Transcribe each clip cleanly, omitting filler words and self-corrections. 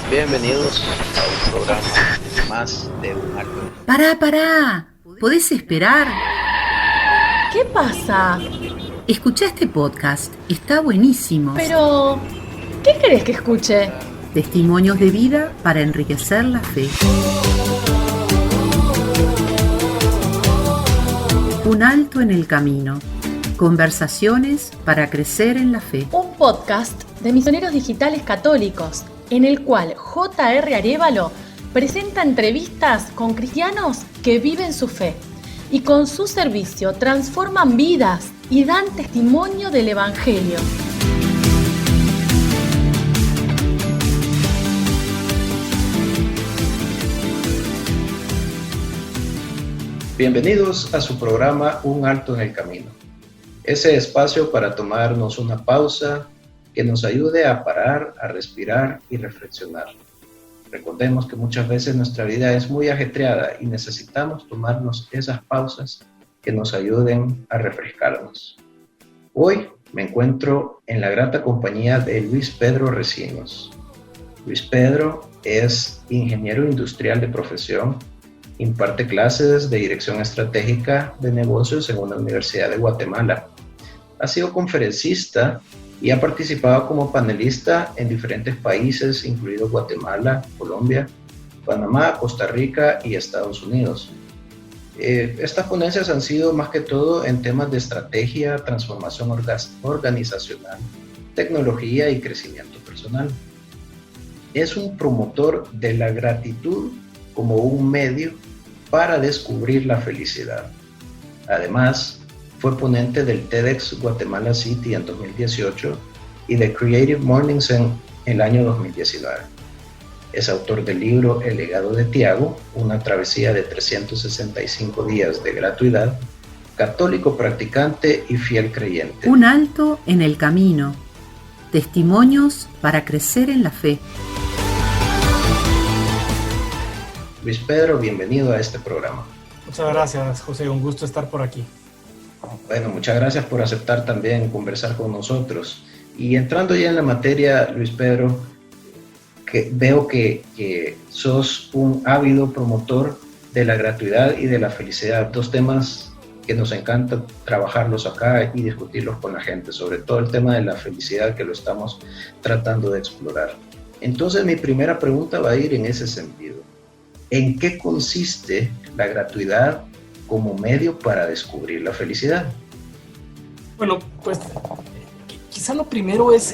Bienvenidos a un programa más de Un Alto. Pará. ¿Podés esperar? ¿Qué pasa? Escuchá este podcast. Está buenísimo. Pero, ¿qué querés que escuche? Testimonios de vida para enriquecer la fe. Un alto en el camino. Conversaciones para crecer en la fe. Un podcast de misioneros digitales católicos, en el cual J.R. Arévalo presenta entrevistas con cristianos que viven su fe y con su servicio transforman vidas y dan testimonio del Evangelio. Bienvenidos a su programa Un Alto en el Camino. Ese espacio para tomarnos una pausa que nos ayude a parar, a respirar y reflexionar. Recordemos que muchas veces nuestra vida es muy ajetreada y necesitamos tomarnos esas pausas que nos ayuden a refrescarnos. Hoy me encuentro en la grata compañía de Luis Pedro Recinos. Luis Pedro es ingeniero industrial de profesión, imparte clases de dirección estratégica de negocios en una universidad de Guatemala. Ha sido conferencista y ha participado como panelista en diferentes países, incluidos Guatemala, Colombia, Panamá, Costa Rica y Estados Unidos. Estas ponencias han sido más que todo en temas de estrategia, transformación organizacional, tecnología y crecimiento personal. Es un promotor de la gratitud como un medio para descubrir la felicidad. Además, fue ponente del TEDx Guatemala City en 2018 y de Creative Mornings en el año 2019. Es autor del libro El legado de Tiago, una travesía de 365 días de gratuidad, católico practicante y fiel creyente. Un alto en el camino. Testimonios para crecer en la fe. Luis Pedro, bienvenido a este programa. Muchas gracias, José. Un gusto estar por aquí. Bueno, muchas gracias por aceptar también conversar con nosotros. Y entrando ya en la materia, Luis Pedro, que veo que sos un ávido promotor de la gratuidad y de la felicidad, dos temas que nos encanta trabajarlos acá y discutirlos con la gente, sobre todo el tema de la felicidad que lo estamos tratando de explorar. Entonces mi primera pregunta va a ir en ese sentido. ¿En qué consiste la gratuidad como medio para descubrir la felicidad? Bueno, pues quizá lo primero es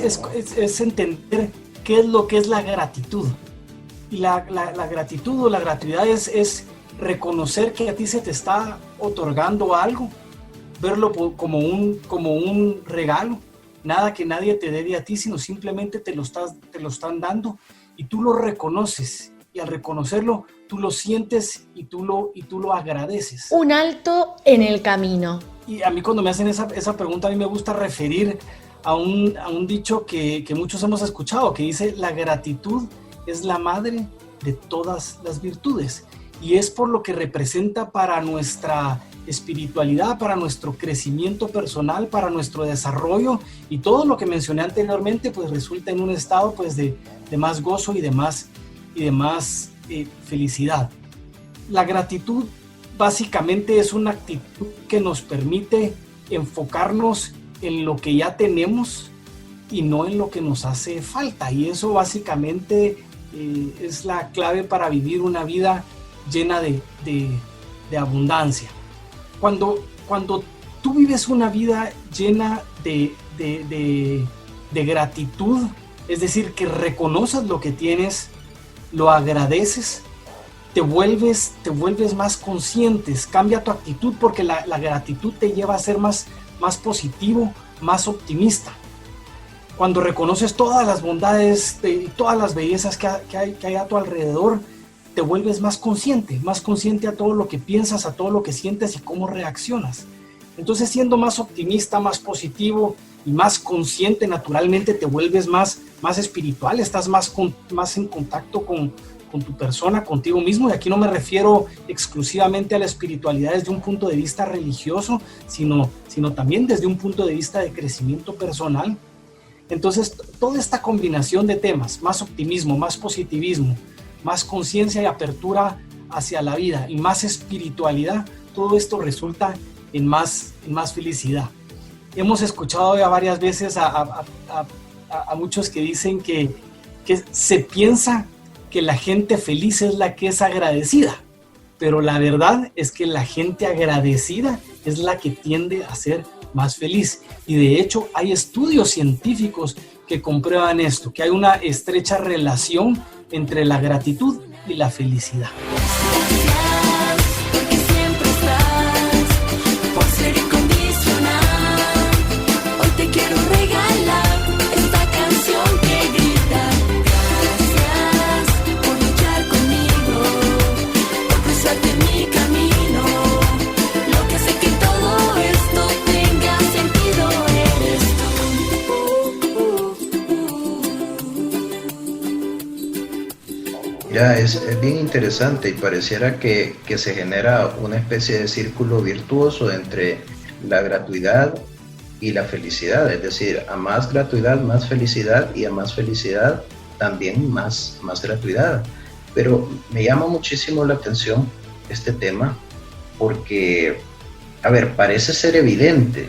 entender qué es lo que es la gratitud. Y la gratitud o la gratuidad es reconocer que a ti se te está otorgando algo, verlo como un regalo, nada que nadie te debe a ti, sino simplemente te lo están dando y tú lo reconoces. Y al reconocerlo, tú lo sientes y tú lo agradeces. Un alto en el camino. Y a mí cuando me hacen esa pregunta, a mí me gusta referir a un dicho que muchos hemos escuchado, que dice: la gratitud es la madre de todas las virtudes. Y es por lo que representa para nuestra espiritualidad, para nuestro crecimiento personal, para nuestro desarrollo, y todo lo que mencioné anteriormente pues resulta en un estado pues de más gozo y de más felicidad. La gratitud básicamente es una actitud que nos permite enfocarnos en lo que ya tenemos y no en lo que nos hace falta, y eso básicamente es la clave para vivir una vida llena de abundancia. Cuando tú vives una vida llena de gratitud, es decir, que reconoces lo que tienes, lo agradeces, te vuelves más conscientes, cambia tu actitud, porque la gratitud te lleva a ser más positivo, más optimista. Cuando reconoces todas las bondades y todas las bellezas que hay a tu alrededor, te vuelves más consciente a todo lo que piensas, a todo lo que sientes y cómo reaccionas. Entonces, siendo más optimista, más positivo y más consciente, naturalmente te vuelves más espiritual, estás más en contacto con tu persona, contigo mismo. Y aquí no me refiero exclusivamente a la espiritualidad desde un punto de vista religioso, sino también desde un punto de vista de crecimiento personal. Entonces, toda esta combinación de temas, más optimismo, más positivismo, más conciencia y apertura hacia la vida y más espiritualidad, todo esto resulta en más felicidad. Hemos escuchado ya varias veces a muchos que dicen que se piensa que la gente feliz es la que es agradecida, pero la verdad es que la gente agradecida es la que tiende a ser más feliz. Y de hecho hay estudios científicos que comprueban esto, que hay una estrecha relación entre la gratitud y la felicidad. Es bien interesante y pareciera que se genera una especie de círculo virtuoso entre la gratuidad y la felicidad, es decir, a más gratuidad, más felicidad, y a más felicidad también más gratuidad. Pero me llama muchísimo la atención este tema porque, parece ser evidente,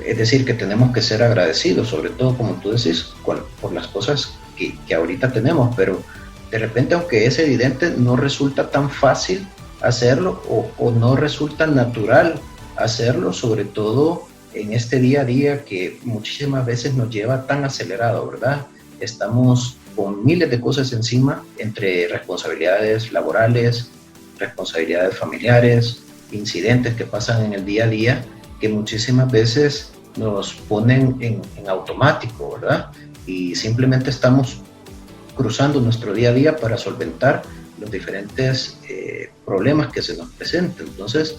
es decir, que tenemos que ser agradecidos, sobre todo, como tú decís, por las cosas que ahorita tenemos, pero de repente, aunque es evidente, no resulta tan fácil hacerlo o no resulta natural hacerlo, sobre todo en este día a día que muchísimas veces nos lleva tan acelerado, ¿verdad? Estamos con miles de cosas encima, entre responsabilidades laborales, responsabilidades familiares, incidentes que pasan en el día a día, que muchísimas veces nos ponen en automático, ¿verdad? Y simplemente estamos cruzando nuestro día a día para solventar los diferentes problemas que se nos presentan. Entonces,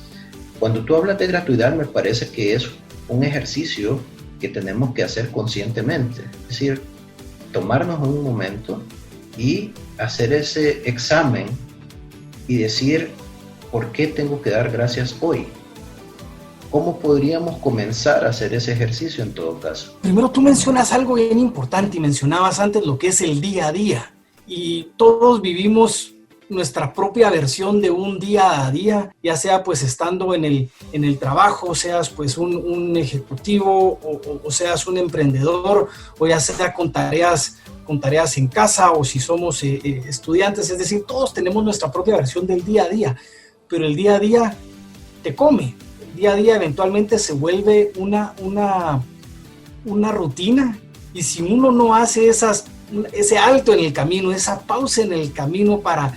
cuando tú hablas de gratuidad, me parece que es un ejercicio que tenemos que hacer conscientemente. Es decir, tomarnos un momento y hacer ese examen y decir, ¿por qué tengo que dar gracias hoy? ¿Cómo podríamos comenzar a hacer ese ejercicio en todo caso? Primero, tú mencionas algo bien importante y mencionabas antes lo que es el día a día. Y todos vivimos nuestra propia versión de un día a día, ya sea pues estando en el trabajo, seas pues un ejecutivo o seas un emprendedor, o ya sea con tareas en casa, o si somos estudiantes. Es decir, todos tenemos nuestra propia versión del día a día, pero el día a día te come. Día a día eventualmente se vuelve una rutina, y si uno no hace ese alto en el camino, esa pausa en el camino para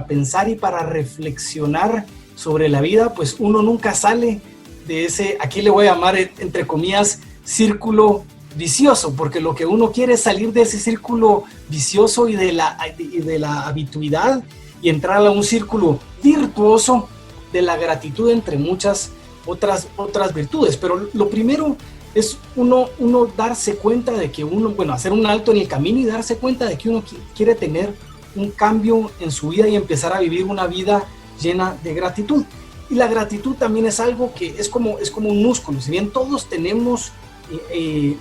pensar y para reflexionar sobre la vida, pues uno nunca sale de ese, aquí le voy a llamar entre comillas, círculo vicioso, porque lo que uno quiere es salir de ese círculo vicioso y de la habituidad y entrar a un círculo virtuoso de la gratitud, entre muchas otras virtudes. Pero lo primero es uno darse cuenta de que hacer un alto en el camino y darse cuenta de que uno quiere tener un cambio en su vida y empezar a vivir una vida llena de gratitud. Y la gratitud también es algo que es como un músculo. Si bien todos tenemos,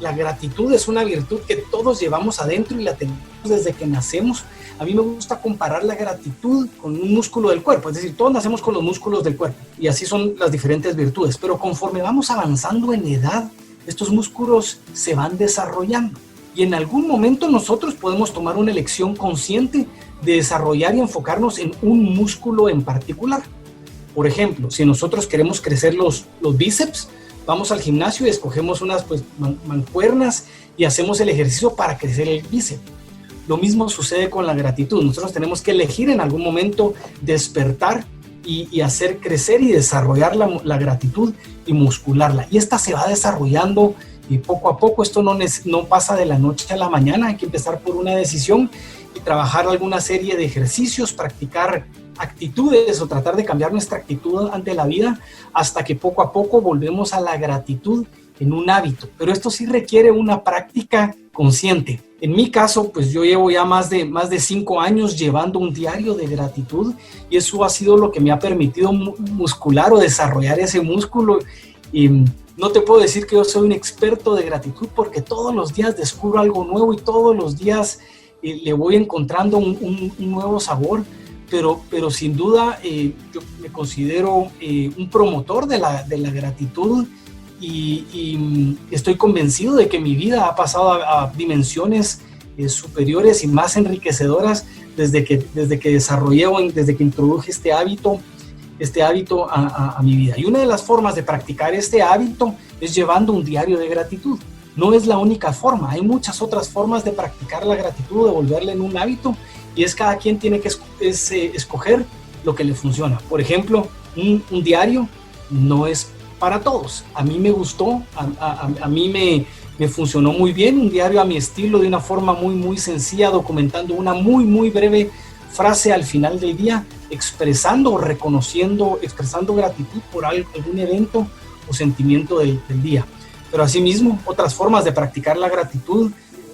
la gratitud es una virtud que todos llevamos adentro y la tenemos desde que nacemos. A mí me gusta comparar la gratitud con un músculo del cuerpo, es decir, todos nacemos con los músculos del cuerpo y así son las diferentes virtudes, pero conforme vamos avanzando en edad, estos músculos se van desarrollando y en algún momento nosotros podemos tomar una elección consciente de desarrollar y enfocarnos en un músculo en particular. Por ejemplo, si nosotros queremos crecer los bíceps, vamos al gimnasio y escogemos unas mancuernas y hacemos el ejercicio para crecer el bíceps. Lo mismo sucede con la gratitud. Nosotros tenemos que elegir en algún momento despertar y hacer crecer y desarrollar la gratitud y muscularla. Y esta se va desarrollando y poco a poco. Esto no pasa de la noche a la mañana. Hay que empezar por una decisión y trabajar alguna serie de ejercicios, practicar actitudes o tratar de cambiar nuestra actitud ante la vida hasta que poco a poco volvemos a la gratitud en un hábito, pero esto sí requiere una práctica consciente. En mi caso, pues yo llevo ya más de 5 años llevando un diario de gratitud y eso ha sido lo que me ha permitido muscular o desarrollar ese músculo. Y no te puedo decir que yo soy un experto de gratitud porque todos los días descubro algo nuevo y todos los días le voy encontrando un nuevo sabor, pero sin duda yo me considero un promotor de la gratitud y estoy convencido de que mi vida ha pasado a dimensiones superiores y más enriquecedoras desde que desarrollé desde que introduje este hábito a mi vida. Y una de las formas de practicar este hábito es llevando un diario de gratitud. No es la única forma, hay muchas otras formas de practicar la gratitud, de volverla en un hábito, y es cada quien tiene que escoger lo que le funciona. Por ejemplo, un diario no es para todos. A mí me gustó, a mí me funcionó muy bien, un diario a mi estilo, de una forma muy, muy sencilla, documentando una muy, muy breve frase al final del día, expresando o reconociendo, expresando gratitud por algún evento o sentimiento del día. Pero asimismo, otras formas de practicar la gratitud,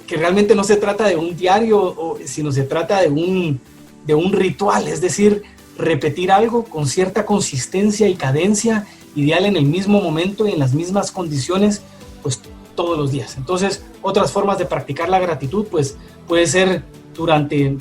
que realmente no se trata de un diario, sino se trata de un ritual, es decir, repetir algo con cierta consistencia y cadencia, ideal en el mismo momento y en las mismas condiciones, pues todos los días. Entonces, otras formas de practicar la gratitud, pues puede ser durante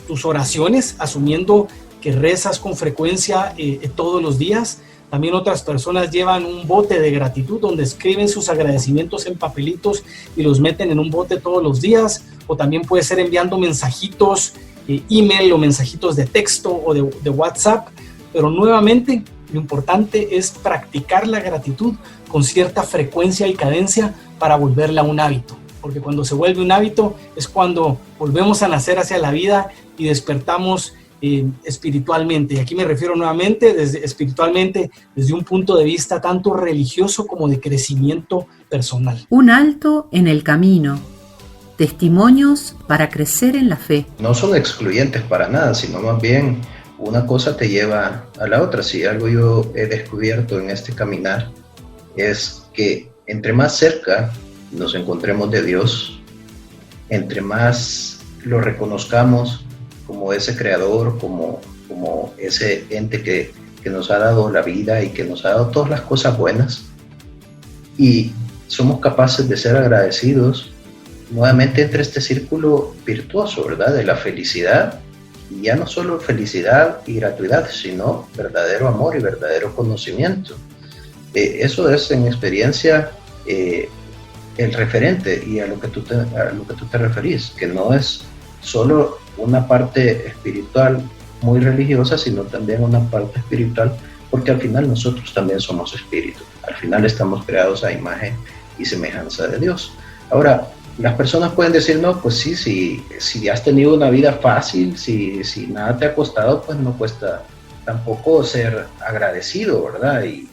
tus oraciones, asumiendo que rezas con frecuencia todos los días. También otras personas llevan un bote de gratitud donde escriben sus agradecimientos en papelitos y los meten en un bote todos los días. O también puede ser enviando mensajitos, email o mensajitos de texto o de WhatsApp. Pero nuevamente, lo importante es practicar la gratitud con cierta frecuencia y cadencia para volverla un hábito. Porque cuando se vuelve un hábito es cuando volvemos a nacer hacia la vida y despertamos espiritualmente. Y aquí me refiero nuevamente espiritualmente desde un punto de vista tanto religioso como de crecimiento personal. Un alto en el camino. Testimonios para crecer en la fe. No son excluyentes para nada, sino más bien una cosa te lleva a la otra. Si algo yo he descubierto en este caminar es que entre más cerca nos encontremos de Dios, entre más lo reconozcamos como ese creador, como ese ente que nos ha dado la vida y que nos ha dado todas las cosas buenas, y somos capaces de ser agradecidos, nuevamente entra este círculo virtuoso, ¿verdad? De la felicidad, y ya no solo felicidad y gratuidad, sino verdadero amor y verdadero conocimiento. Eso es en experiencia el referente y a lo que tú te referís, que no es solo una parte espiritual muy religiosa, sino también una parte espiritual, porque al final nosotros también somos espíritu, al final estamos creados a imagen y semejanza de Dios. Ahora, las personas pueden decir, no, pues sí, si has tenido una vida fácil, si nada te ha costado, pues no cuesta tampoco ser agradecido, ¿verdad? Y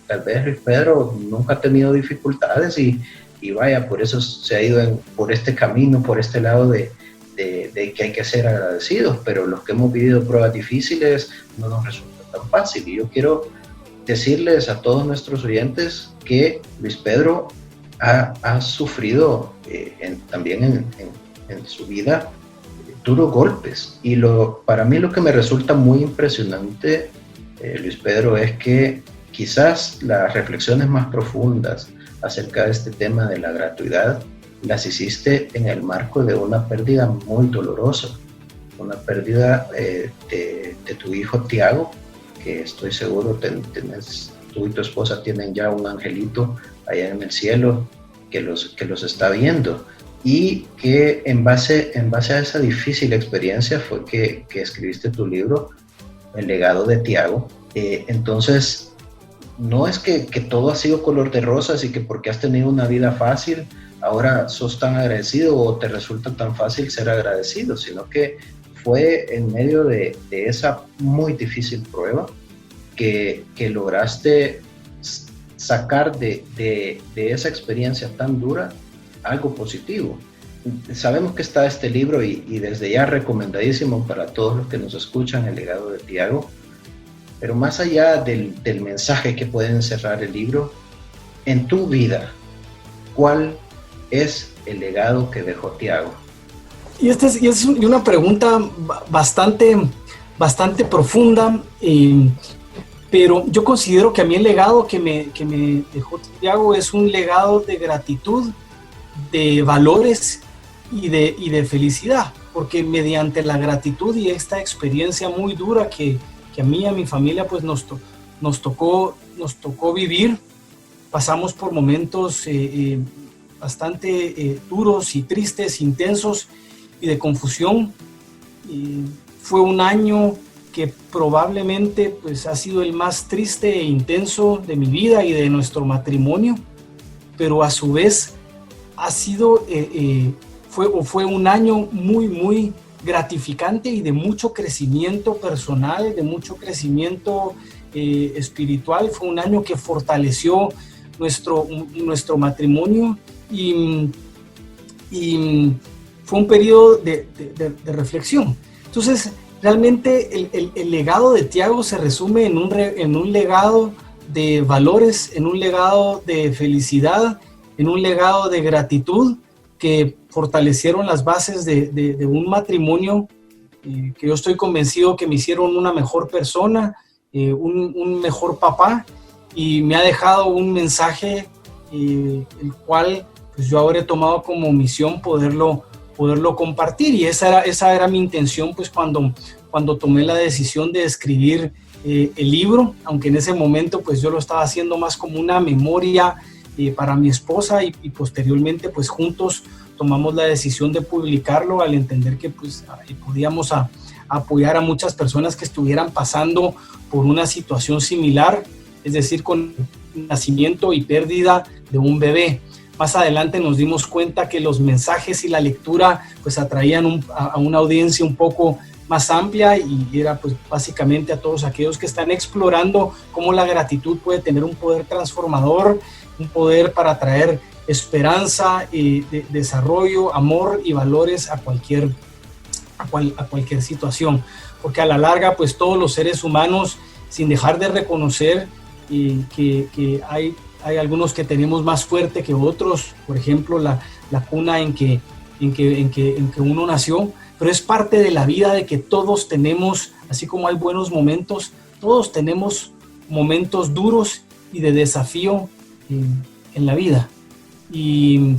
tal vez Luis Pedro nunca ha tenido dificultades y vaya, por eso se ha ido por este camino, por este lado de que hay que ser agradecidos, pero los que hemos vivido pruebas difíciles no nos resulta tan fácil. Y yo quiero decirles a todos nuestros oyentes que Luis Pedro ha sufrido también en su vida duros golpes. Y para mí lo que me resulta muy impresionante, Luis Pedro, es que quizás las reflexiones más profundas acerca de este tema de la gratuidad las hiciste en el marco de una pérdida muy dolorosa, una pérdida de tu hijo Tiago, que estoy seguro tú y tu esposa tienen ya un angelito allá en el cielo que los está viendo, y que en base a esa difícil experiencia fue que escribiste tu libro, El legado de Tiago. Entonces, no es que todo ha sido color de rosas y que porque has tenido una vida fácil, ahora sos tan agradecido o te resulta tan fácil ser agradecido, sino que fue en medio de esa muy difícil prueba que lograste sacar de esa experiencia tan dura algo positivo. Sabemos que está este libro y desde ya recomendadísimo para todos los que nos escuchan, El legado de Tiago, pero más allá del mensaje que puede encerrar el libro, en tu vida, ¿cuál es el legado que dejó Tiago? Y es una pregunta bastante profunda, pero yo considero que a mí el legado que me dejó Tiago es un legado de gratitud, de valores y de felicidad, porque mediante la gratitud y esta experiencia muy dura que a mí y a mi familia pues nos tocó vivir, pasamos por momentos bastante duros y tristes, intensos y de confusión. Fue un año que probablemente pues ha sido el más triste e intenso de mi vida y de nuestro matrimonio, pero a su vez ha sido fue un año muy gratificante y de mucho crecimiento personal, de mucho crecimiento espiritual. Fue un año que fortaleció nuestro matrimonio y fue un periodo de reflexión. Entonces, realmente el legado de Tiago se resume en un legado de valores, en un legado de felicidad, en un legado de gratitud que fortalecieron las bases de un matrimonio que yo estoy convencido que me hicieron una mejor persona, un mejor papá, y me ha dejado un mensaje el cual pues yo ahora he tomado como misión poderlo compartir, y esa era mi intención pues cuando tomé la decisión de escribir el libro, aunque en ese momento pues yo lo estaba haciendo más como una memoria para mi esposa, y posteriormente pues juntos tomamos la decisión de publicarlo al entender que pues podíamos apoyar a muchas personas que estuvieran pasando por una situación similar, es decir, con nacimiento y pérdida de un bebé. Más adelante nos dimos cuenta que los mensajes y la lectura pues atraían a una audiencia un poco más amplia, y era pues básicamente a todos aquellos que están explorando cómo la gratitud puede tener un poder transformador, un poder para traer esperanza, desarrollo, amor y valores a cualquier situación, porque a la larga pues todos los seres humanos, sin dejar de reconocer que hay algunos que tenemos más fuerte que otros, por ejemplo la cuna en que uno nació, pero es parte de la vida de que todos tenemos, así como hay buenos momentos, todos tenemos momentos duros y de desafío en la vida. Y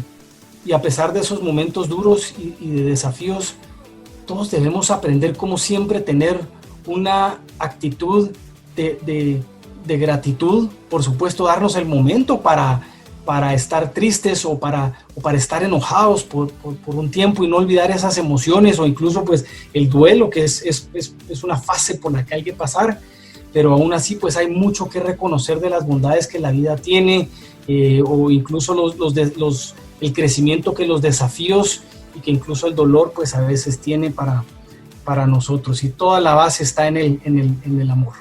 a pesar de esos momentos duros y de desafíos, todos debemos aprender, como siempre, tener una actitud de gratitud. Por supuesto, darnos el momento para estar tristes o para estar enojados por un tiempo y no olvidar esas emociones, o incluso pues el duelo, que es una fase por la que hay que pasar, pero aún así pues hay mucho que reconocer de las bondades que la vida tiene, o incluso el crecimiento que los desafíos y que incluso el dolor pues a veces tiene para nosotros, y toda la base está en el amor.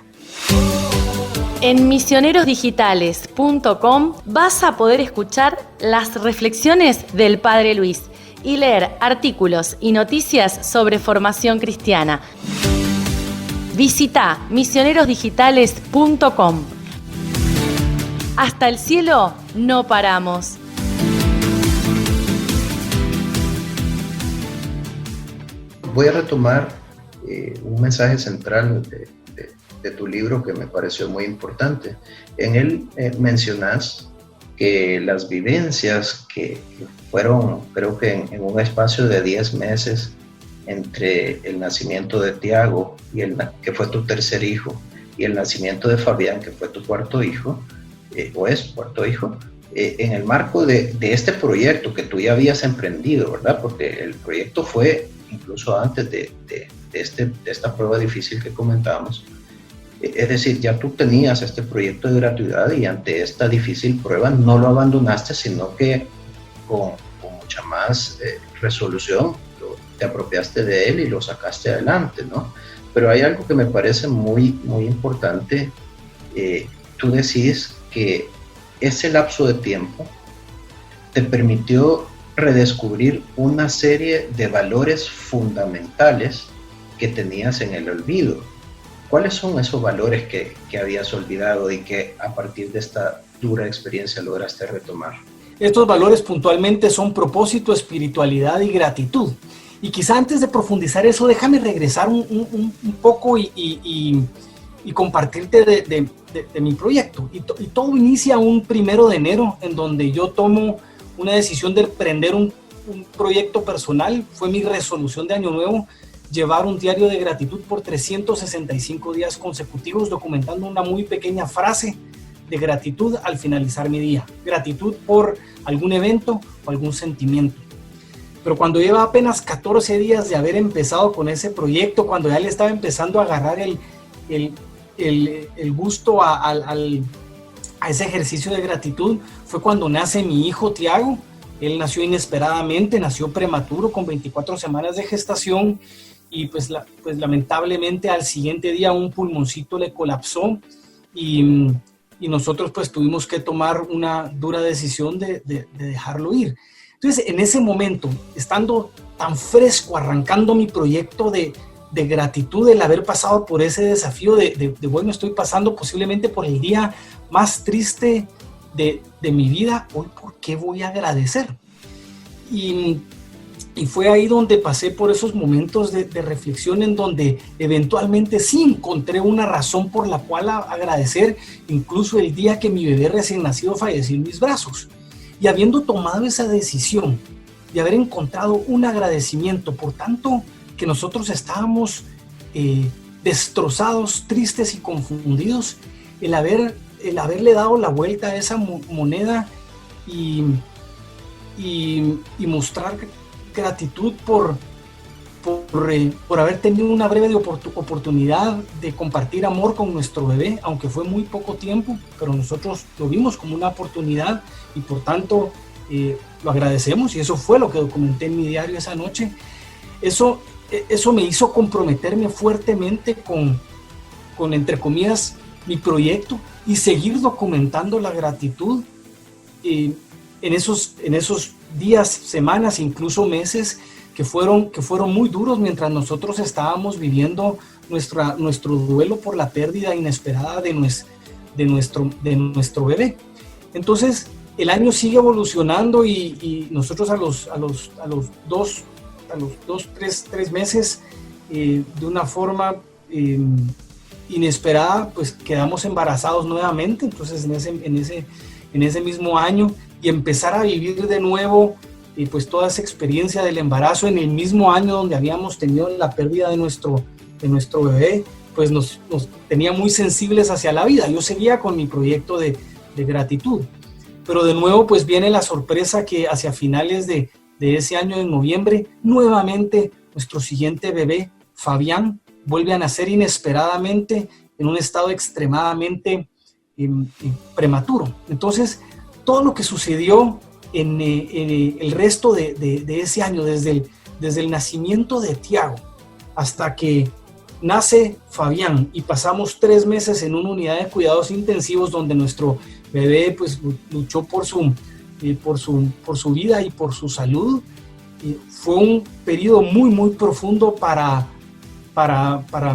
En misionerosdigitales.com vas a poder escuchar las reflexiones del Padre Luis y leer artículos y noticias sobre formación cristiana. Visita misionerosdigitales.com. Hasta el cielo no paramos. Voy a retomar un mensaje central de tu libro que me pareció muy importante. En él mencionas que las vivencias que fueron, creo que en un espacio de 10 meses entre el nacimiento de Tiago, que fue tu tercer hijo, y el nacimiento de Fabián, que fue tu cuarto hijo, o es cuarto hijo, en el marco de este proyecto que tú ya habías emprendido, ¿verdad? Porque el proyecto fue incluso antes de esta prueba difícil que comentábamos. Es decir, ya tú tenías este proyecto de gratuidad, y ante esta difícil prueba no lo abandonaste, sino que con mucha más resolución te apropiaste de él y lo sacaste adelante, ¿no? Pero hay algo que me parece muy importante. Tú decís que ese lapso de tiempo te permitió redescubrir una serie de valores fundamentales que tenías en el olvido. ¿Cuáles son esos valores que habías olvidado y que a partir de esta dura experiencia lograste retomar? Estos valores puntualmente son propósito, espiritualidad y gratitud. Y quizá antes de profundizar eso, déjame regresar un poco y compartirte de mi proyecto. Y todo inicia un 1 de enero, en donde yo tomo una decisión de emprender un proyecto personal. Fue mi resolución de año nuevo, llevar un diario de gratitud por 365 días consecutivos, documentando una muy pequeña frase de gratitud al finalizar mi día. Gratitud por algún evento o algún sentimiento. Pero cuando lleva apenas 14 días de haber empezado con ese proyecto, cuando ya le estaba empezando a agarrar el gusto a ese ejercicio de gratitud, fue cuando nace mi hijo Tiago. Él nació inesperadamente, nació prematuro con 24 semanas de gestación y pues lamentablemente al siguiente día un pulmoncito le colapsó y nosotros pues tuvimos que tomar una dura decisión de dejarlo ir. Entonces, en ese momento, estando tan fresco, arrancando mi proyecto de gratitud, el haber pasado por ese desafío bueno, estoy pasando posiblemente por el día más triste de mi vida, hoy, ¿por qué voy a agradecer? Y fue ahí donde pasé por esos momentos de reflexión, en donde eventualmente sí encontré una razón por la cual agradecer, incluso el día que mi bebé recién nacido falleció en mis brazos. Y habiendo tomado esa decisión de haber encontrado un agradecimiento por tanto que nosotros estábamos destrozados, tristes y confundidos, el haberle dado la vuelta a esa moneda y mostrar gratitud por haber tenido una breve oportunidad de compartir amor con nuestro bebé, aunque fue muy poco tiempo, pero nosotros lo vimos como una oportunidad y por tanto lo agradecemos, y eso fue lo que documenté en mi diario esa noche. Eso me hizo comprometerme fuertemente con entre comillas, mi proyecto y seguir documentando la gratitud en esos días, semanas, incluso meses que fueron muy duros mientras nosotros estábamos viviendo nuestro duelo por la pérdida inesperada de nuestro bebé. Entonces, el año sigue evolucionando y nosotros a los 3 meses, de una forma inesperada, pues quedamos embarazados nuevamente. Entonces, en ese mismo año, y empezar a vivir de nuevo pues toda esa experiencia del embarazo en el mismo año donde habíamos tenido la pérdida de nuestro bebé, pues nos tenía muy sensibles hacia la vida. Yo seguía con mi proyecto de gratitud, pero de nuevo pues viene la sorpresa que hacia finales de ese año, en noviembre, nuevamente nuestro siguiente bebé, Fabián, vuelve a nacer inesperadamente en un estado extremadamente prematuro. Entonces, todo lo que sucedió en el resto de ese año, desde el nacimiento de Tiago hasta que nace Fabián y pasamos 3 meses en una unidad de cuidados intensivos donde nuestro bebé pues luchó por su vida y por su salud, fue un periodo muy muy profundo para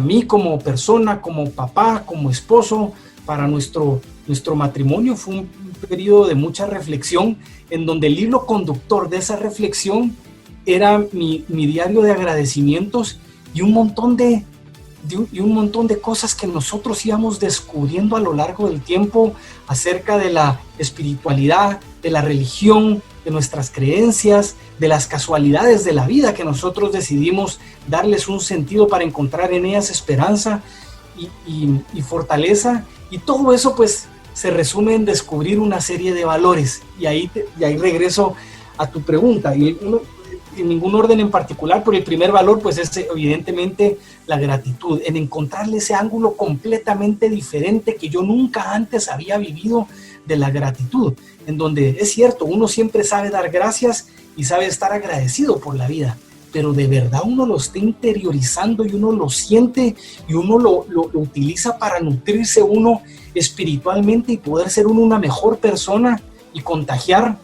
mí como persona, como papá, como esposo, para nuestro matrimonio. Fue un periodo de mucha reflexión, en donde el hilo conductor de esa reflexión era mi diario de agradecimientos y un montón de cosas que nosotros íbamos descubriendo a lo largo del tiempo acerca de la espiritualidad, de la religión, de nuestras creencias, de las casualidades de la vida, que nosotros decidimos darles un sentido para encontrar en ellas esperanza y fortaleza. Y todo eso pues se resume en descubrir una serie de valores, y ahí regreso a tu pregunta, y en ningún orden en particular, pero el primer valor pues es evidentemente la gratitud, en encontrarle ese ángulo completamente diferente que yo nunca antes había vivido de la gratitud, en donde es cierto, uno siempre sabe dar gracias y sabe estar agradecido por la vida, pero de verdad uno lo está interiorizando y uno lo siente y uno lo utiliza para nutrirse uno espiritualmente y poder ser uno una mejor persona y contagiar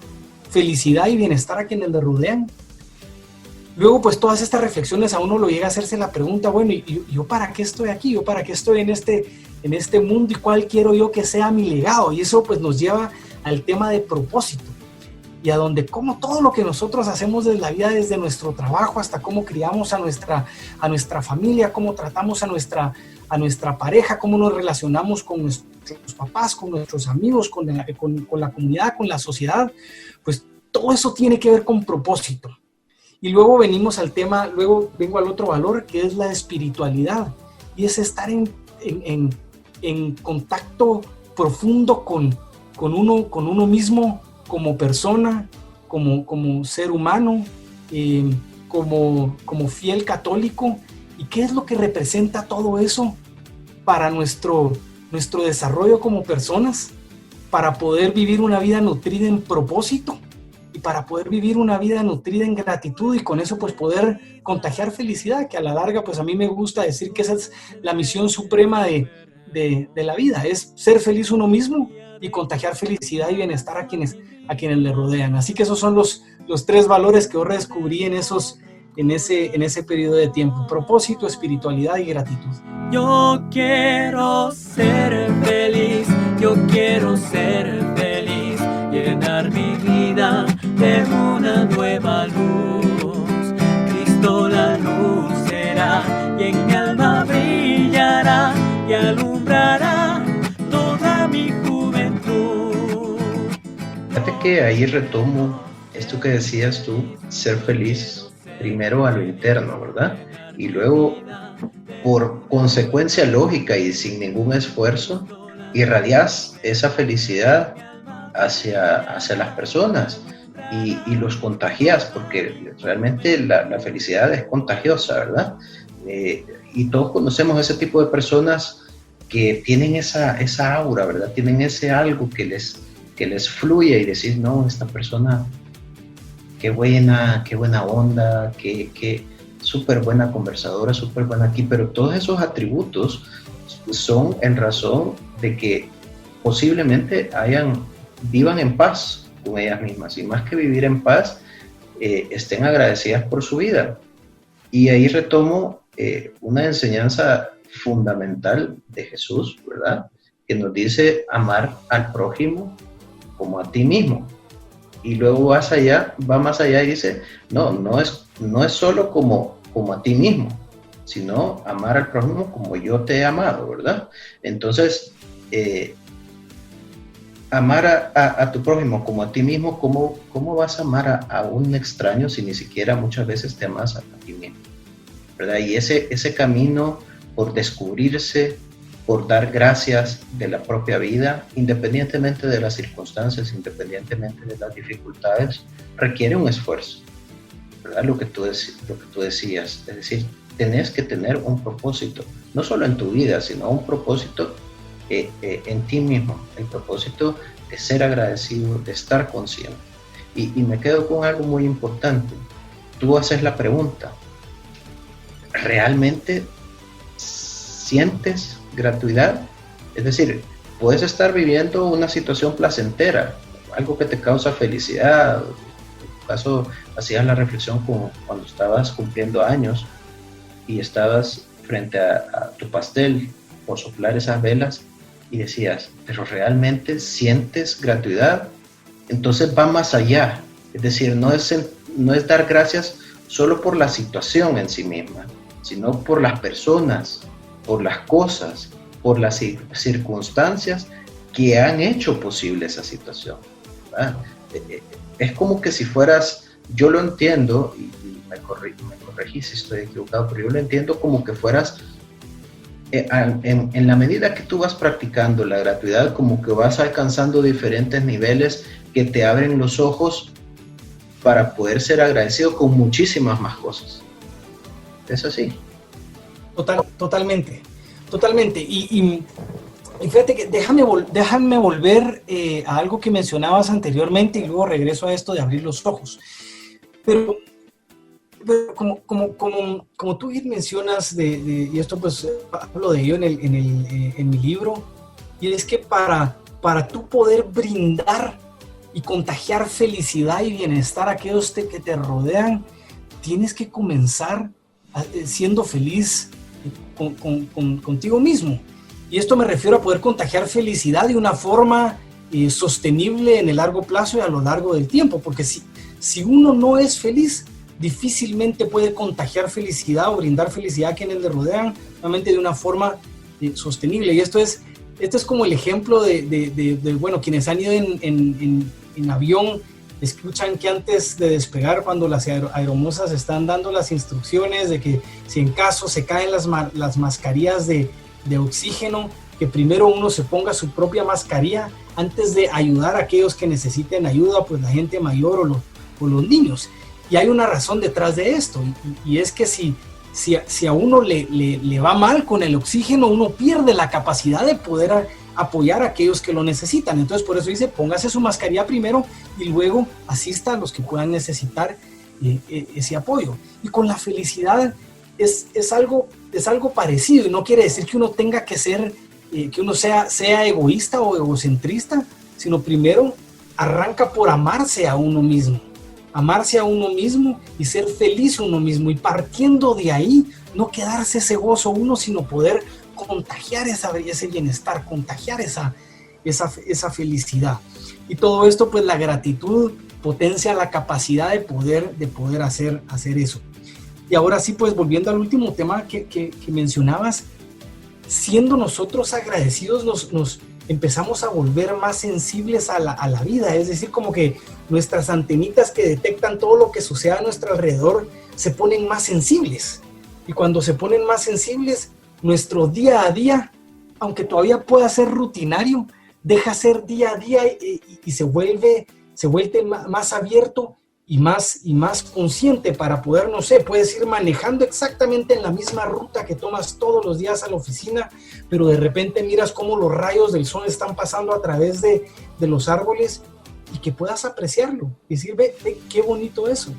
felicidad y bienestar a quienes le rodean. Luego pues todas estas reflexiones a uno lo llega a hacerse la pregunta, bueno, ¿y yo para qué estoy aquí? ¿Yo para qué estoy en en este mundo y cuál quiero yo que sea mi legado. Y eso pues nos lleva al tema de propósito y a donde como todo lo que nosotros hacemos desde la vida, desde nuestro trabajo hasta cómo criamos a nuestra familia, cómo tratamos a nuestra pareja, cómo nos relacionamos con nuestros papás, con nuestros amigos, con la comunidad, con la sociedad, pues todo eso tiene que ver con propósito. Y luego vengo al otro valor, que es la espiritualidad, y es estar en contacto profundo con uno mismo, como persona, como ser humano, como fiel católico. ¿Y qué es lo que representa todo eso para nuestro desarrollo como personas? Para poder vivir una vida nutrida en propósito y para poder vivir una vida nutrida en gratitud y con eso pues poder contagiar felicidad, que a la larga pues a mí me gusta decir que esa es la misión suprema de la vida, es ser feliz uno mismo y contagiar felicidad y bienestar a quienes le rodean. Así que esos son los 3 valores que yo redescubrí en ese periodo de tiempo: propósito, espiritualidad y gratitud. Yo quiero ser feliz, llenar mi vida de una nueva luz. Cristo la luz será y en mi alma brillará y alumbrará toda mi juventud. Fíjate que ahí retomo esto que decías tú, ser feliz primero a lo interno, ¿verdad? Y luego, por consecuencia lógica y sin ningún esfuerzo, irradias esa felicidad hacia las personas y los contagias, porque realmente la felicidad es contagiosa, ¿verdad? Y todos conocemos ese tipo de personas que tienen esa aura, ¿verdad? Tienen ese algo que les fluye y decís, no, esta persona, qué buena onda, qué súper buena conversadora, súper buena aquí, pero todos esos atributos son en razón de que posiblemente vivan en paz con ellas mismas, y más que vivir en paz, estén agradecidas por su vida. Y ahí retomo una enseñanza fundamental de Jesús, ¿verdad? Que nos dice amar al prójimo como a ti mismo. Y luego va más allá y dice, no es solo como a ti mismo, sino amar al prójimo como yo te he amado, ¿verdad? Entonces, amar a tu prójimo como a ti mismo, ¿cómo vas a amar a un extraño si ni siquiera muchas veces te amas a ti mismo? ¿Verdad? Y ese camino por descubrirse, por dar gracias de la propia vida, independientemente de las circunstancias, independientemente de las dificultades, requiere un esfuerzo, ¿verdad? Lo que tú decías, es decir, tenés que tener un propósito, no solo en tu vida, sino un propósito en ti mismo, el propósito de ser agradecido, de estar consciente. Y me quedo con algo muy importante. Tú haces la pregunta, ¿realmente sientes gratuidad? Es decir, puedes estar viviendo una situación placentera, algo que te causa felicidad. En tu caso, hacías la reflexión cuando estabas cumpliendo años y estabas frente a tu pastel por soplar esas velas y decías, ¿pero realmente sientes gratuidad? Entonces va más allá. Es decir, no es dar gracias solo por la situación en sí misma, sino por las personas, por las cosas, por las circunstancias que han hecho posible esa situación, ¿verdad? Es como que si fueras, yo lo entiendo, y me corregí si estoy equivocado, pero yo lo entiendo como que fueras, en la medida que tú vas practicando la gratuidad, como que vas alcanzando diferentes niveles que te abren los ojos para poder ser agradecido con muchísimas más cosas. ¿Es así? Totalmente. Y fíjate que déjame volver a algo que mencionabas anteriormente y luego regreso a esto de abrir los ojos. Pero como tú bien mencionas, y esto pues hablo de ello en mi libro, y es que para tú poder brindar y contagiar felicidad y bienestar a aquellos que te rodean, tienes que comenzar siendo feliz contigo mismo. Y esto me refiero a poder contagiar felicidad de una forma sostenible en el largo plazo y a lo largo del tiempo, porque si uno no es feliz, difícilmente puede contagiar felicidad o brindar felicidad a quienes le rodean, realmente de una forma sostenible. Y esto es como el ejemplo de bueno, quienes han ido en avión, escuchan que antes de despegar, cuando las aeromosas están dando las instrucciones de que si en caso se caen las mascarillas de oxígeno, que primero uno se ponga su propia mascarilla antes de ayudar a aquellos que necesiten ayuda, pues la gente mayor o los niños. Y hay una razón detrás de esto, y es que si a uno le va mal con el oxígeno, uno pierde la capacidad de poder apoyar a aquellos que lo necesitan. Entonces, por eso dice, póngase su mascarilla primero y luego asista a los que puedan necesitar ese apoyo. Y con la felicidad es algo parecido, y no quiere decir que uno tenga que ser, que uno sea egoísta o egocentrista, sino primero arranca por amarse a uno mismo. Amarse a uno mismo y ser feliz uno mismo, y partiendo de ahí, no quedarse ese gozo uno, sino poder contagiar ese bienestar, contagiar esa felicidad. Y todo esto, pues la gratitud potencia la capacidad de poder hacer eso. Y ahora sí, pues volviendo al último tema que mencionabas, siendo nosotros agradecidos nos empezamos a volver más sensibles a la vida, es decir, como que nuestras antenitas que detectan todo lo que sucede a nuestro alrededor se ponen más sensibles, y cuando se ponen más sensibles, nuestro día a día, aunque todavía pueda ser rutinario, deja ser día a día y se vuelve más abierto y más consciente para poder, no sé, puedes ir manejando exactamente en la misma ruta que tomas todos los días a la oficina, pero de repente miras cómo los rayos del sol están pasando a través de los árboles, y que puedas apreciarlo y decir, ve qué bonito eso,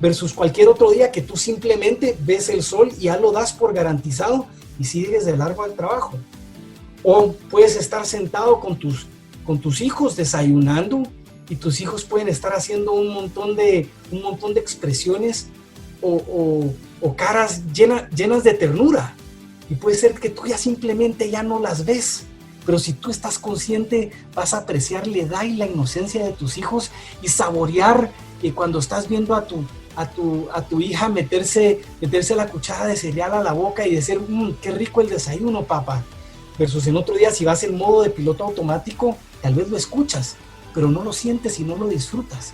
versus cualquier otro día que tú simplemente ves el sol y ya lo das por garantizado y sigues de largo al trabajo. O puedes estar sentado con tus hijos desayunando, y tus hijos pueden estar haciendo un montón de expresiones o caras llenas de ternura, y puede ser que tú ya simplemente ya no las ves, pero si tú estás consciente vas a apreciar la edad y la inocencia de tus hijos y saborear cuando estás viendo a tu hija meterse la cuchara de cereal a la boca y decir, qué rico el desayuno, papá, versus en otro día si vas en modo de piloto automático, tal vez lo escuchas, pero no lo sientes y no lo disfrutas.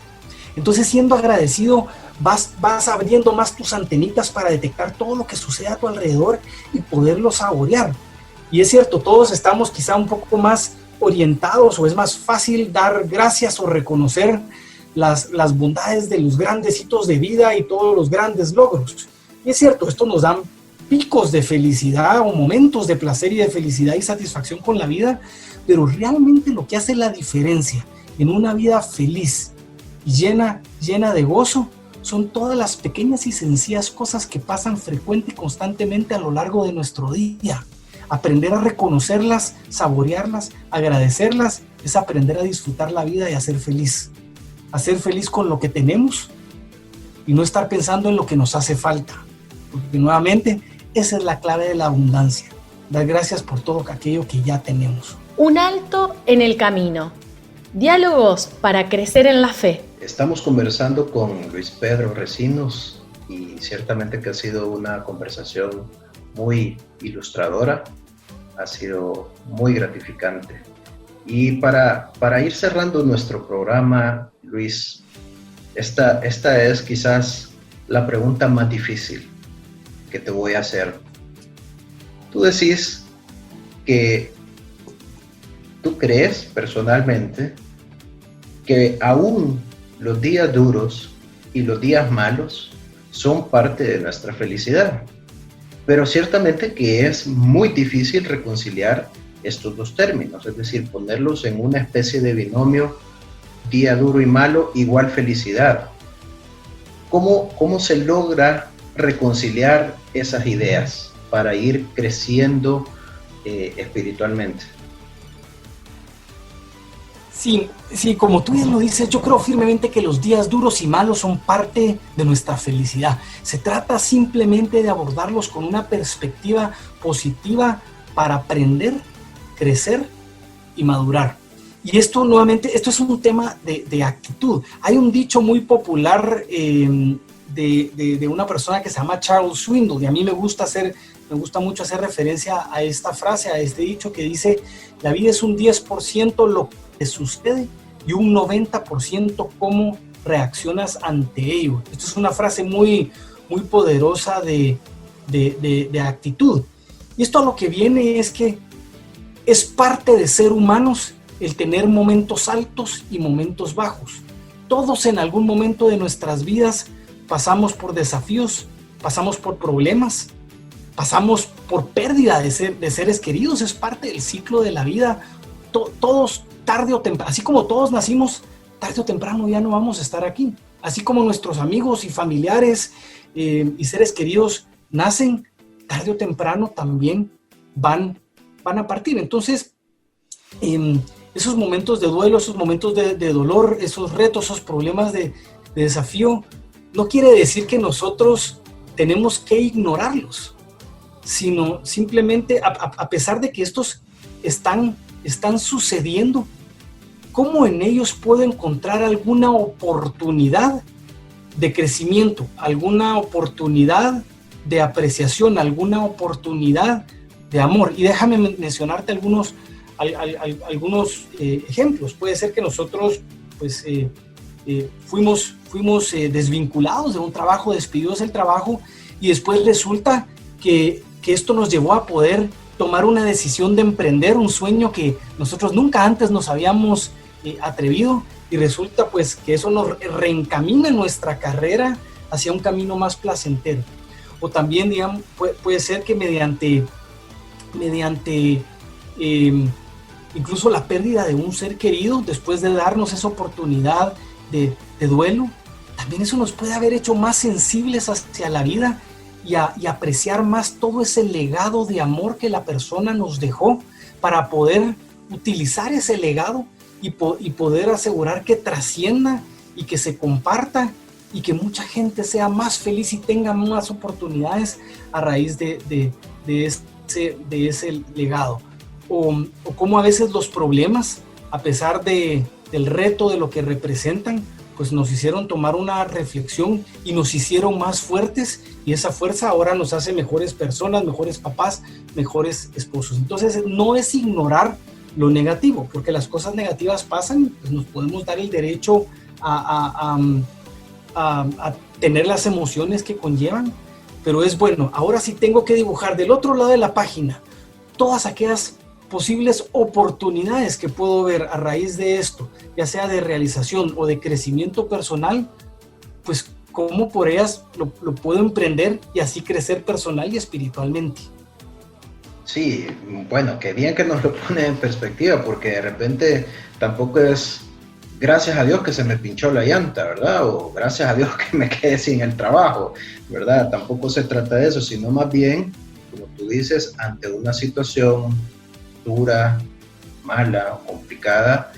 Entonces, siendo agradecido, vas abriendo más tus antenitas para detectar todo lo que sucede a tu alrededor y poderlo saborear. Y es cierto, todos estamos quizá un poco más orientados, o es más fácil dar gracias o reconocer las bondades de los grandes hitos de vida y todos los grandes logros. Y es cierto, esto nos da picos de felicidad o momentos de placer y de felicidad y satisfacción con la vida, pero realmente lo que hace la diferencia en una vida feliz y llena de gozo son todas las pequeñas y sencillas cosas que pasan frecuente y constantemente a lo largo de nuestro día. Aprender a reconocerlas, saborearlas, agradecerlas, es aprender a disfrutar la vida y a ser feliz. A ser feliz con lo que tenemos y no estar pensando en lo que nos hace falta. Porque nuevamente, esa es la clave de la abundancia. Dar gracias por todo aquello que ya tenemos. Un alto en el camino. Diálogos para crecer en la fe. Estamos conversando con Luis Pedro Recinos, y ciertamente que ha sido una conversación muy ilustradora, ha sido muy gratificante. Y para ir cerrando nuestro programa, Luis, esta es quizás la pregunta más difícil que te voy a hacer. Tú decís que tú crees personalmente que aún los días duros y los días malos son parte de nuestra felicidad, pero ciertamente que es muy difícil reconciliar estos dos términos, es decir, ponerlos en una especie de binomio, día duro y malo igual felicidad. ¿Cómo se logra reconciliar esas ideas para ir creciendo espiritualmente? Sí, como tú bien lo dices, yo creo firmemente que los días duros y malos son parte de nuestra felicidad. Se trata simplemente de abordarlos con una perspectiva positiva para aprender, crecer y madurar. Y esto nuevamente, esto es un tema de actitud. Hay un dicho muy popular de una persona que se llama Charles Swindoll, y a mí me gusta mucho hacer referencia a esta frase, a este dicho que dice: la vida es un 10% lo que sucede y un 90% cómo reaccionas ante ello. Esto es una frase muy, muy poderosa de actitud. Y esto a lo que viene es que es parte de ser humanos el tener momentos altos y momentos bajos. Todos en algún momento de nuestras vidas pasamos por desafíos, pasamos por problemas, pasamos por pérdida de seres queridos. Es parte del ciclo de la vida. Todos tarde o temprano, así como todos nacimos, tarde o temprano ya no vamos a estar aquí. Así como nuestros amigos y familiares y seres queridos nacen, tarde o temprano también van a partir. Entonces, esos momentos de duelo, esos momentos de dolor, esos retos, esos problemas de desafío, no quiere decir que nosotros tenemos que ignorarlos, sino simplemente, a pesar de que estos están sucediendo, ¿cómo en ellos puedo encontrar alguna oportunidad de crecimiento, alguna oportunidad de apreciación, alguna oportunidad de amor? Y déjame mencionarte algunos ejemplos. Puede ser que nosotros pues, fuimos desvinculados de un trabajo, despedidos del trabajo, y después resulta que esto nos llevó a poder tomar una decisión de emprender un sueño que nosotros nunca antes nos habíamos atrevido, y resulta pues que eso nos reencamina nuestra carrera hacia un camino más placentero. O también, digamos, puede ser que mediante incluso la pérdida de un ser querido, después de darnos esa oportunidad de duelo, también eso nos puede haber hecho más sensibles hacia la vida y apreciar más todo ese legado de amor que la persona nos dejó, para poder utilizar ese legado y poder asegurar que trascienda y que se comparta y que mucha gente sea más feliz y tenga más oportunidades a raíz de ese legado. O cómo a veces los problemas, a pesar del reto de lo que representan, pues nos hicieron tomar una reflexión y nos hicieron más fuertes, y esa fuerza ahora nos hace mejores personas, mejores papás, mejores esposos. Entonces no es ignorar lo negativo, porque las cosas negativas pasan, pues nos podemos dar el derecho a tener las emociones que conllevan, pero es bueno. Ahora sí tengo que dibujar del otro lado de la página todas aquellas posibles oportunidades que puedo ver a raíz de esto, ya sea de realización o de crecimiento personal, pues cómo por ellas lo puedo emprender y así crecer personal y espiritualmente. Sí, bueno, qué bien que nos lo pone en perspectiva, porque de repente tampoco es gracias a Dios que se me pinchó la llanta, ¿verdad? O gracias a Dios que me quedé sin el trabajo, ¿verdad? Tampoco se trata de eso, sino más bien, como tú dices, ante una situación dura, mala, complicada,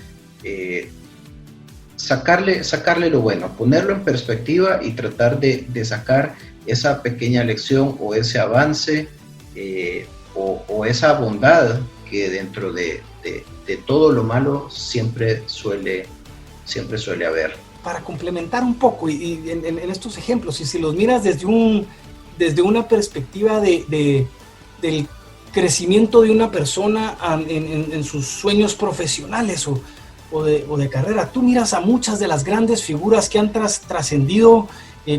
sacarle lo bueno, ponerlo en perspectiva y tratar de sacar esa pequeña lección o ese avance o esa bondad que dentro de todo lo malo siempre suele haber. Para complementar un poco y en estos ejemplos, y si los miras desde una perspectiva del crecimiento de una persona en sus sueños profesionales o de carrera, tú miras a muchas de las grandes figuras que han trascendido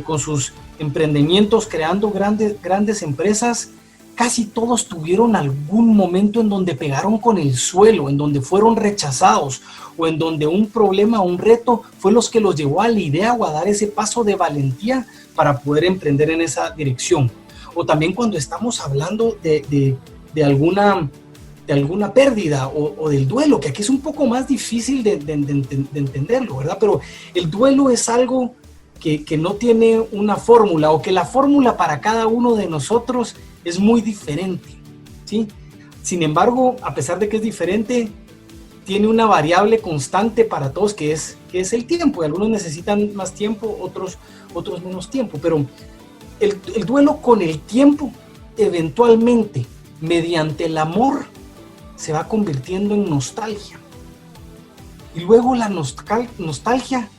con sus emprendimientos, creando grandes empresas. Casi todos tuvieron algún momento en donde pegaron con el suelo, en donde fueron rechazados, o en donde un problema, un reto fue los que los llevó a la idea o a dar ese paso de valentía para poder emprender en esa dirección. O también cuando estamos hablando de alguna pérdida o del duelo, que aquí es un poco más difícil de entenderlo, ¿verdad? Pero el duelo es algo que no tiene una fórmula, o que la fórmula para cada uno de nosotros es muy diferente, ¿sí? Sin embargo, a pesar de que es diferente, tiene una variable constante para todos, que es el tiempo. Y algunos necesitan más tiempo, otros menos tiempo. Pero el duelo con el tiempo eventualmente mediante el amor se va convirtiendo en nostalgia. Y luego la nostalgia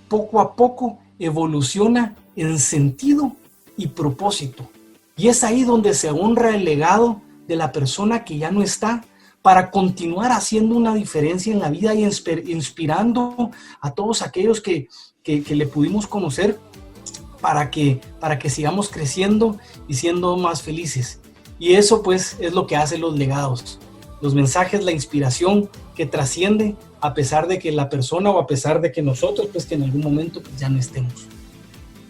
poco a poco evoluciona en sentido y propósito. Y es ahí donde se honra el legado de la persona que ya no está, para continuar haciendo una diferencia en la vida y inspirando a todos aquellos que le pudimos conocer, para que sigamos creciendo y siendo más felices. Y eso pues es lo que hacen los legados, los mensajes, la inspiración que trasciende a pesar de que la persona, o a pesar de que nosotros pues que en algún momento pues ya no estemos.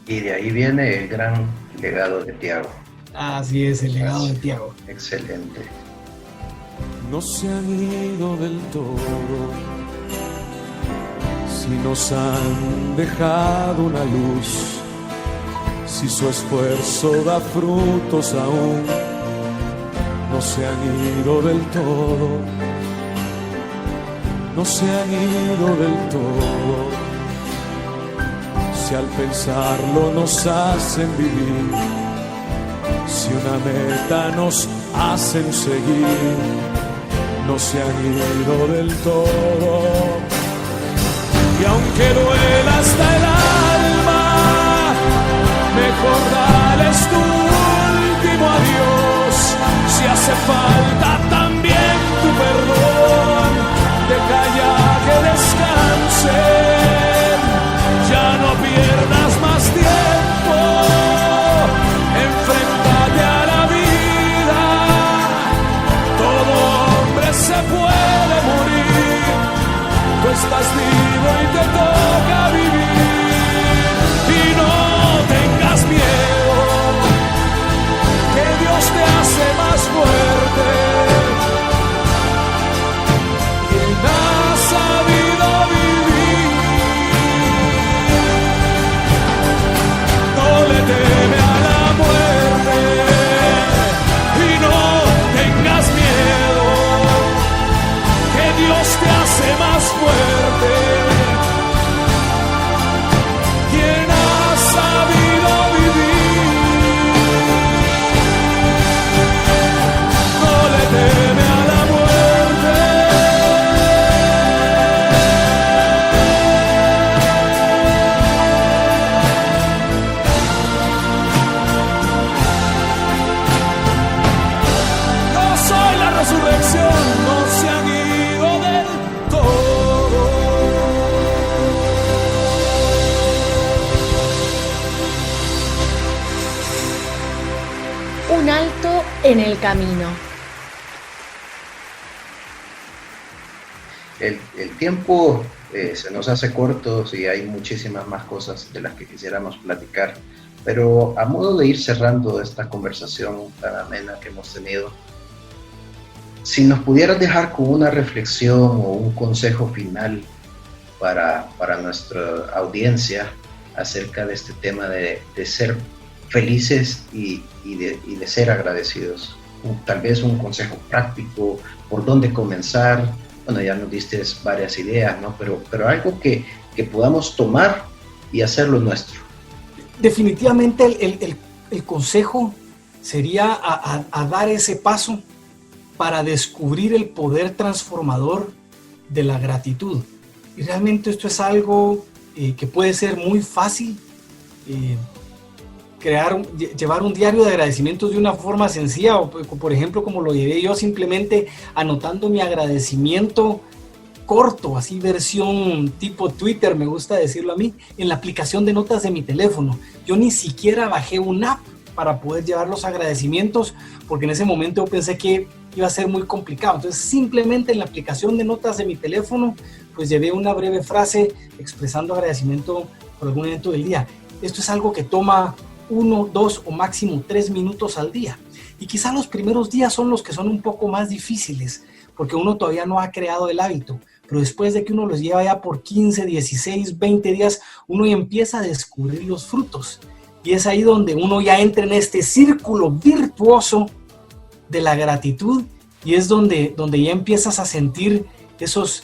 Y de ahí viene el gran legado de Tiago. Así es, el legado de Tiago. Excelente. No se han ido del todo, si nos han dejado una luz, si su esfuerzo da frutos aún. No se han ido del todo, no se han ido del todo, si al pensarlo nos hacen vivir, si una meta nos hacen seguir, no se han ido del todo. Y aunque duela hasta el alma, mejor dales tu último adiós. Si hace falta también tu perdón, deja ya que descansen, ya no pierdas más tiempo, enfréntate a la vida, todo hombre se puede morir, tú estás vivo y te toca vivir, y no tengas miedo, que Dios te hace más fuerte, quien ha sabido vivir, no le teme a la muerte, y no tengas miedo, que Dios te hace más fuerte, quien ha sabido vivir, no le teme a la muerte. Yo soy la resurrección, no se han ido del todo. Un alto en el camino. El tiempo se nos hace corto y hay muchísimas más cosas de las que quisiéramos platicar, pero a modo de ir cerrando esta conversación tan amena que hemos tenido, si nos pudieras dejar con una reflexión o un consejo final para nuestra audiencia acerca de este tema de ser felices y de ser agradecidos. Tal vez un consejo práctico, por dónde comenzar. Bueno, ya nos diste varias ideas, ¿no? Pero algo que podamos tomar y hacerlo nuestro. Definitivamente el consejo sería a dar ese paso para descubrir el poder transformador de la gratitud. Y realmente esto es algo que puede ser muy fácil. Llevar un diario de agradecimientos de una forma sencilla, o por ejemplo como lo llevé yo, simplemente anotando mi agradecimiento corto, así versión tipo Twitter, me gusta decirlo a mí, en la aplicación de notas de mi teléfono. Yo ni siquiera bajé una app para poder llevar los agradecimientos, porque en ese momento yo pensé que iba a ser muy complicado. Entonces simplemente en la aplicación de notas de mi teléfono pues llevé una breve frase expresando agradecimiento por algún evento del día. Esto es algo que toma 1, 2 o máximo 3 minutos al día. Y quizá los primeros días son los que son un poco más difíciles, porque uno todavía no ha creado el hábito. Pero después de que uno los lleva ya por 15, 16, 20 días, uno ya empieza a descubrir los frutos. Y es ahí donde uno ya entra en este círculo virtuoso de la gratitud, y es donde ya empiezas a sentir esos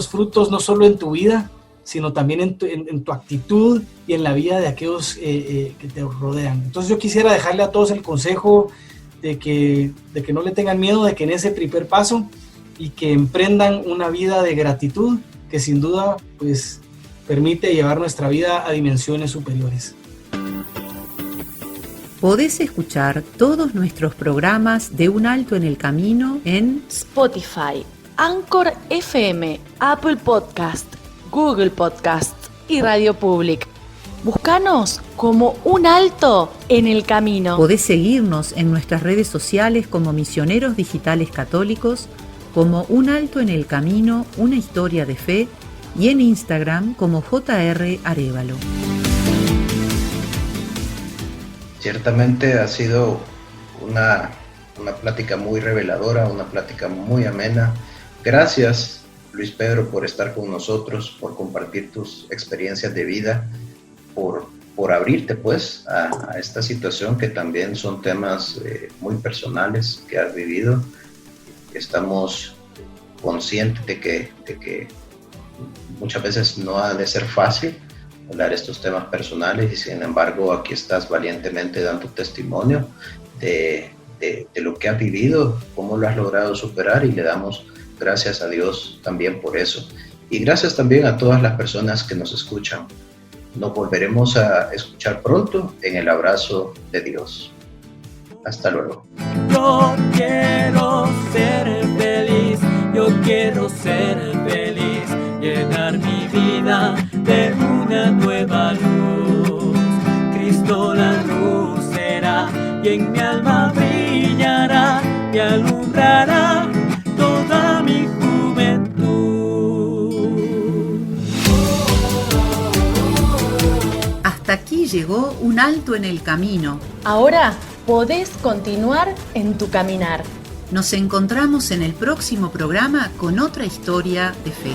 frutos no solo en tu vida, sino también en tu actitud y en la vida de aquellos que te rodean. Entonces yo quisiera dejarle a todos el consejo de que no le tengan miedo, de que en ese primer paso y que emprendan una vida de gratitud que sin duda pues permite llevar nuestra vida a dimensiones superiores. Podés escuchar todos nuestros programas de Un Alto en el Camino en Spotify, Anchor FM, Apple Podcast, Google Podcast y Radio Public. Búscanos como Un Alto en el Camino. Podés seguirnos en nuestras redes sociales como Misioneros Digitales Católicos, como Un Alto en el Camino, una historia de fe, y en Instagram como JR Arévalo. Ciertamente ha sido una plática muy reveladora, una plática muy amena. Gracias, Luis Pedro, por estar con nosotros, por compartir tus experiencias de vida, por abrirte pues a esta situación que también son temas muy personales que has vivido. Estamos conscientes de que muchas veces no ha de ser fácil hablar estos temas personales, y sin embargo aquí estás valientemente dando testimonio de lo que has vivido, cómo lo has logrado superar, y le damos gracias a Dios también por eso. Y gracias también a todas las personas que nos escuchan. Nos volveremos a escuchar pronto en el abrazo de Dios. Hasta luego. Yo quiero ser feliz, yo quiero ser feliz, llenar mi vida de una nueva luz. Cristo la luz será y en mi alma brillará, me alumbrará toda mi juventud. Hasta aquí llegó Un Alto en el Camino. Ahora podés continuar en tu caminar. Nos encontramos en el próximo programa con otra historia de fe.